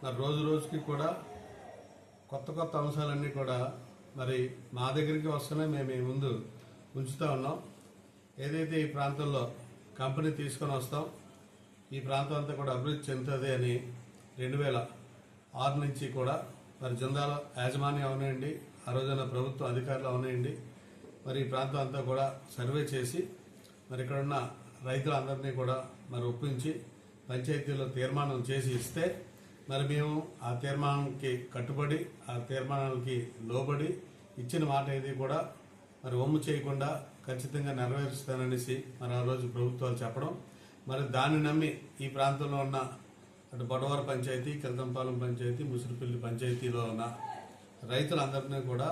మరి రోజు రోజుకి కూడా కొత్త కొత్త అంశాలన్నీ కూడా మరి మా దగ్గరికి వస్తున్నాయి. మేము ఈ ముందు ఉంచుతూ ఉన్నాం. ఏదైతే ఈ ప్రాంతంలో కంపెనీ తీసుకొని వస్తాం, ఈ ప్రాంతం అంతా కూడా అభివృద్ధి చెందుతుంది అని 2006 నుంచి కూడా మరి జిందాల యాజమాన్యం అవనండి, ఆ రోజున ప్రభుత్వ అధికారులు అవనండి, మరి ఈ ప్రాంతం అంతా కూడా సర్వే చేసి మరి ఇక్కడ ఉన్న రైతులందరినీ కూడా మరి ఒప్పించి పంచాయతీలో తీర్మానం చేసి ఇస్తే మరి మేము ఆ తీర్మానానికి కట్టుబడి ఆ తీర్మానానికి లోబడి ఇచ్చిన మాట ఏది కూడా మరి ఒమ్ము చేయకుండా ఖచ్చితంగా నెరవేరుస్తాననేసి మరి ఆ రోజు ప్రభుత్వాలు చెప్పడం, మరి దాన్ని నమ్మి ఈ ప్రాంతంలో ఉన్న అటు బొడవర పంచాయతీ, కిల్తంపాలెం పంచాయతీ, ముసిరిపల్లి పంచాయతీలో ఉన్న రైతులందరినీ కూడా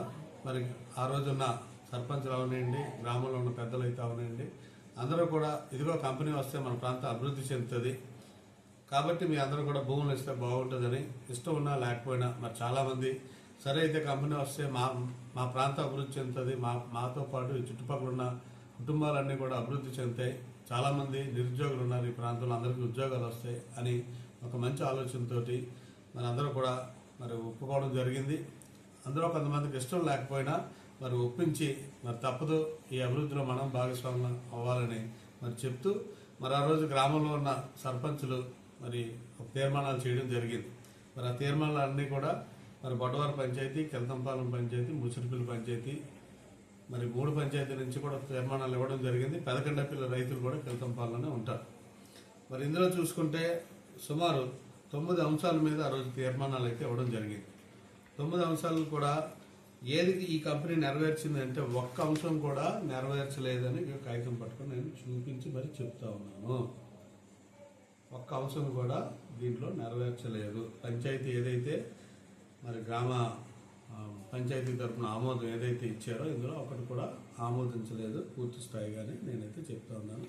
మరి ఆ రోజున్న సర్పంచులు అవనండి, గ్రామంలో ఉన్న పెద్దలు అయితే అవనండి, అందరూ కూడా ఇదిగో కంపెనీ వస్తే మన ప్రాంతం అభివృద్ధి చెందుతుంది కాబట్టి మీ అందరూ కూడా భూములు ఇస్తే బాగుంటుందని, ఇష్టం ఉన్నా లేకపోయినా మరి చాలామంది సరే అయితే కంపెనీ వస్తే మా ప్రాంతం అభివృద్ధి చెందుతుంది, మాతో పాటు ఈ చుట్టుపక్కల ఉన్న కుటుంబాలన్నీ కూడా అభివృద్ధి చెందుతాయి, చాలామంది నిరుద్యోగులు ఉన్నారు ఈ ప్రాంతంలో, అందరికీ ఉద్యోగాలు వస్తాయి అని ఒక మంచి ఆలోచనతోటి మరి అందరూ కూడా మరి ఒప్పుకోవడం జరిగింది. అందులో కొంతమందికి ఇష్టం లేకపోయినా మరి ఒప్పించి మరి తప్పదు ఈ అభివృద్ధిలో మనం భాగస్వామ్యం అవ్వాలని మరి చెప్తూ మరి ఆ రోజు గ్రామంలో ఉన్న సర్పంచులు మరి తీర్మానాలు చేయడం జరిగింది. మరి ఆ తీర్మానాలన్నీ కూడా మరి బొడవర పంచాయతీ, కిల్తంపాలెం పంచాయతీ, ముసిరిపల్లి పంచాయతీ మరి 3 పంచాయతీ నుంచి కూడా తీర్మానాలు ఇవ్వడం జరిగింది. పెదకండపల్లి రైతులు కూడా కిల్తంపాలెంలోనే ఉంటారు. మరి ఇందులో చూసుకుంటే సుమారు 9 అంశాల మీద ఆ రోజు తీర్మానాలు అయితే ఇవ్వడం జరిగింది. 9 అంశాలు కూడా ఏది ఈ కంపెనీ నెరవేర్చింది అంటే ఒక్క అంశం కూడా నెరవేర్చలేదని కాగితం పట్టుకొని నేను చూపించి మరి చెప్తా ఉన్నాను. ఒక్క అంశం కూడా దీంట్లో నెరవేర్చలేదు. పంచాయతీ ఏదైతే మరి గ్రామ పంచాయతీ తరఫున ఆమోదం ఏదైతే ఇచ్చారో ఇందులో ఒకటి కూడా ఆమోదించలేదు పూర్తి స్థాయిగానే నేనైతే చెప్తా ఉన్నాను.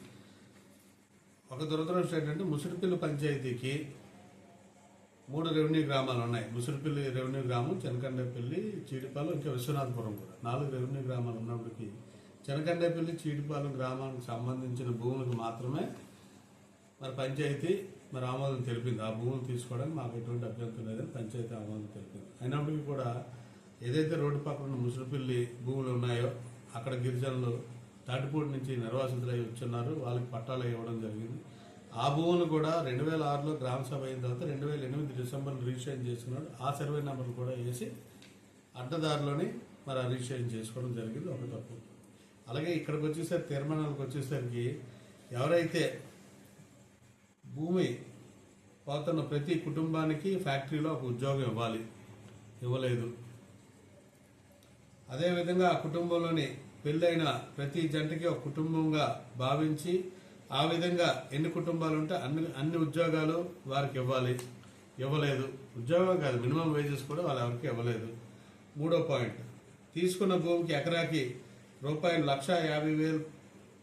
ఒక దురదృష్టం ఏంటంటే ముసిరిపల్లి పంచాయతీకి 3 రెవెన్యూ గ్రామాలు ఉన్నాయి. ముసిరిపల్లి రెవెన్యూ గ్రామం, చెనకండేపల్లి, చీడిపాలెం, ఇంకా విశ్వనాథపురం కూడా 4 రెవెన్యూ గ్రామాలు ఉన్నప్పటికీ చెనకండేపల్లి, చీడిపాలెం గ్రామానికి సంబంధించిన భూములకు మాత్రమే మరి పంచాయతీ మరి ఆమోదం తెలిపింది. ఆ భూములు తీసుకోవడానికి మాకు ఎటువంటి అభ్యంతరం లేదని పంచాయతీ ఆమోదం తెలిపింది. అయినప్పటికీ కూడా ఏదైతే రోడ్డు పక్కన ముసిరిపల్లి భూములు ఉన్నాయో అక్కడ గిరిజనులు తాటిపూడి నుంచి నిర్వాసితులై వచ్చున్నారు, వాళ్ళకి పట్టాలు ఇవ్వడం జరిగింది. ఆ భూములు కూడా 2006లో గ్రామ సభ అయిన తర్వాత 2008 డిసెంబర్లో రిజిస్ట్రేషన్ చేసుకున్నాడు. ఆ సర్వే నెంబర్లు కూడా వేసి అడ్డదారిలోని మరి ఆ రిజిస్ట్రేషన్ చేసుకోవడం జరిగింది. ఒక తప్పు. అలాగే ఇక్కడికి వచ్చేసరికి తీర్మానాలకు వచ్చేసరికి ఎవరైతే భూమి పోతున్న ప్రతి కుటుంబానికి ఫ్యాక్టరీలో ఒక ఉద్యోగం ఇవ్వలేదు. అదేవిధంగా ఆ కుటుంబంలోని పెళ్ళైన ప్రతి జంటకి ఒక కుటుంబంగా భావించి ఆ విధంగా ఎన్ని కుటుంబాలు ఉంటే అన్ని ఉద్యోగాలు వారికి ఇవ్వలేదు. ఉద్యోగం కాదు, మినిమం వేజెస్ కూడా వాళ్ళు ఎవరికి ఇవ్వలేదు. 3వ పాయింట్, తీసుకున్న భూమికి ఎకరాకి ₹1,50,000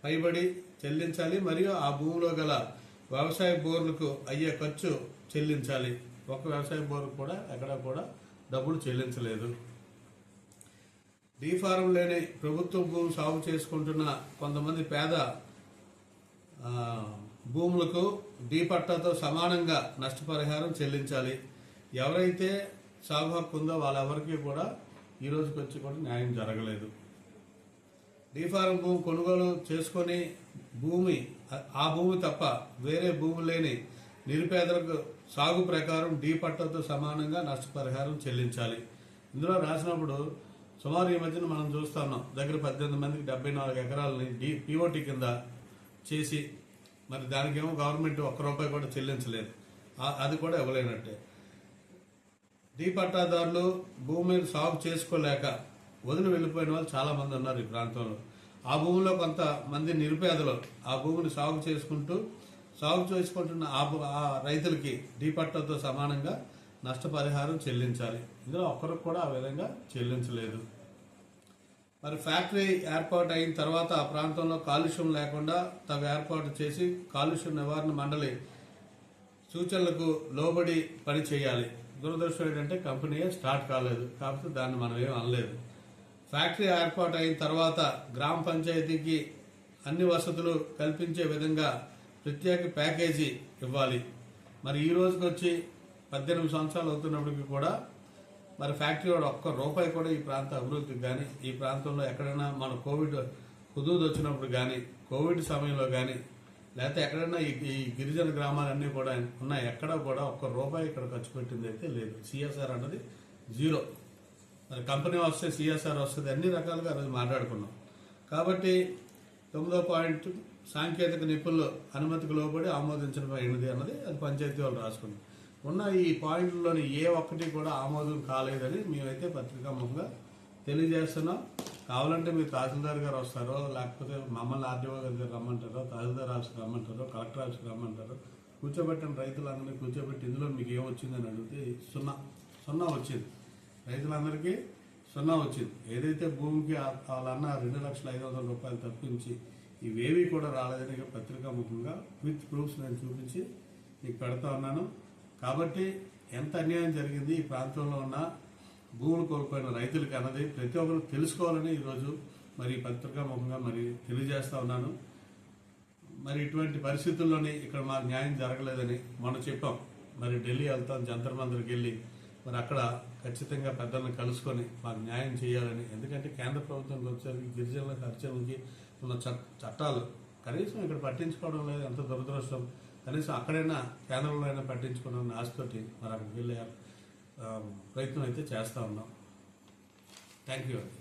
పైబడి చెల్లించాలి, మరియు ఆ భూమిలో గల వ్యవసాయ బోర్లకు అయ్యే ఖర్చు చెల్లించాలి. ఒక వ్యవసాయ బోర్కు కూడా ఎక్కడా కూడా డబ్బులు చెల్లించలేదు. డీఫారం లేని ప్రభుత్వ భూమి సాగు చేసుకుంటున్న కొంతమంది పేద భూములకు డీ పట్టాతో సమానంగా నష్టపరిహారం చెల్లించాలి. ఎవరైతే సాగు హక్కు ఉందో వాళ్ళెవరికి కూడా ఈ రోజుకి వచ్చి కూడా న్యాయం జరగలేదు. డీఫారం భూమి కొనుగోలు చేసుకొని ఆ భూమి తప్ప వేరే భూమి లేని నిరుపేదలకు సాగు ప్రకారం డీ పట్టాతో సమానంగా నష్టపరిహారం చెల్లించాలి. ఇందులో రాసినప్పుడు సుమారు ఈ మధ్యన మనం చూస్తా ఉన్నాం, దగ్గర 18 మందికి 74 ఎకరాలని పిఓటి కింద చేసి మరి దానికేమో గవర్నమెంట్ ₹1 కూడా చెల్లించలేదు. అది కూడా ఇవ్వలేనట్టే. డీ పట్టాదారులు భూమిని సాగు చేసుకోలేక వదిలి వెళ్ళిపోయిన వాళ్ళు చాలా మంది ఉన్నారు ఈ ప్రాంతంలో. ఆ భూమిలో కొంతమంది నిరుపేదలు ఆ భూమిని సాగు చేసుకుంటున్న ఆ రైతులకి డీ పట్టాతో సమానంగా నష్టపరిహారం చెల్లించాలి. ఇందులో ఒక్కరికి కూడా ఆ విధంగా చెల్లించలేదు. మరి ఫ్యాక్టరీ ఏర్పాటు అయిన తర్వాత ఆ ప్రాంతంలో కాలుష్యం లేకుండా తగు ఏర్పాటు చేసి కాలుష్య నివారణ మండలి సూచనలకు లోబడి పని చేయాలి. దురదృష్టం ఏంటంటే కంపెనీయే స్టార్ట్ కాలేదు, కాకపోతే దాన్ని మనం ఏం అనలేదు. ఫ్యాక్టరీ ఏర్పాటు అయిన తర్వాత గ్రామ పంచాయతీకి అన్ని వసతులు కల్పించే విధంగా ప్రత్యేక ప్యాకేజీ ఇవ్వాలి. మరి ఈ రోజుకి వచ్చి 18 సంవత్సరాలు అవుతున్నప్పటికీ కూడా మరి ఫ్యాక్టరీ వాడు ఒక్క రూపాయి కూడా ఈ ప్రాంత అభివృద్ధికి కానీ ఈ ప్రాంతంలో ఎక్కడైనా మన కోవిడ్ హుదూద్ వచ్చినప్పుడు కానీ కోవిడ్ సమయంలో కానీ లేకపోతే ఎక్కడైనా ఈ గిరిజన గ్రామాలన్నీ కూడా ఉన్నాయి, ఎక్కడ కూడా ఒక్క రూపాయి ఇక్కడ ఖర్చు పెట్టింది అయితే లేదు. సిఎస్ఆర్ అన్నది జీరో. మరి కంపెనీ వస్తే సిఎస్ఆర్ వస్తుంది, అన్ని రకాలుగా ఆ రోజు మాట్లాడుకున్నాం. కాబట్టి 9వ పాయింట్ సాంకేతిక నిపుణులు అనుమతికి లోబడి ఆమోదించడమైనది అన్నది అది పంచాయతీ వాళ్ళు రాసుకుంది. ఉన్న ఈ పాయింట్లలోని ఏ ఒక్కటి కూడా ఆమోదం కాలేదని మేమైతే పత్రికాముఖంగా తెలియజేస్తున్నాం. కావాలంటే మీరు తహసీల్దార్ గారు వస్తారో, లేకపోతే మమ్మల్ని ఆర్డీఓ గారు రమ్మంటారో, తహసీల్దార్ ఆఫీస్కి రమ్మంటారో, కలెక్టర్ ఆఫీస్కి రమ్మంటారో, కూర్చోబెట్టిన రైతులందరినీ కూర్చోబెట్టి ఇందులో మీకు ఏమొచ్చిందని అడిగితే సున్నా వచ్చింది. రైతులందరికీ 0 వచ్చింది. ఏదైతే భూమికి వాళ్ళన్న 2,05,000 రూపాయలు తప్పించి ఇవేవి కూడా రాలేదని పత్రికాముఖంగా విత్ ప్రూఫ్స్ నేను చూపించి మీకు పెడతా ఉన్నాను. కాబట్టి ఎంత అన్యాయం జరిగింది ఈ ప్రాంతంలో ఉన్న భూములు కోల్పోయిన రైతులకి అన్నది ప్రతి ఒక్కరు తెలుసుకోవాలని ఈరోజు మరి పత్రికాముఖంగా మరి తెలియజేస్తా ఉన్నాను. మరి ఇటువంటి పరిస్థితుల్లోని ఇక్కడ మాకు న్యాయం జరగలేదని మనం చెప్పాం. మరి ఢిల్లీ వెళ్తాం, జంతర్ మంతర్కి వెళ్ళి మరి అక్కడ ఖచ్చితంగా పెద్దలను కలుసుకొని మాకు న్యాయం చేయాలని. ఎందుకంటే కేంద్ర ప్రభుత్వంకి వచ్చేసరికి గిరిజనుల హరిజనులకి ఉన్న చట్టాలు కనీసం ఇక్కడ పట్టించుకోవడం లేదు, ఎంత దురదృష్టం. కనీసం అక్కడైనా కేంద్రంలో అయినా పట్టించుకోవడం ఆశతోటి మరి అక్కడికి వెళ్ళే ప్రయత్నం అయితే చేస్తూ ఉన్నాం. థ్యాంక్ యూ అండి.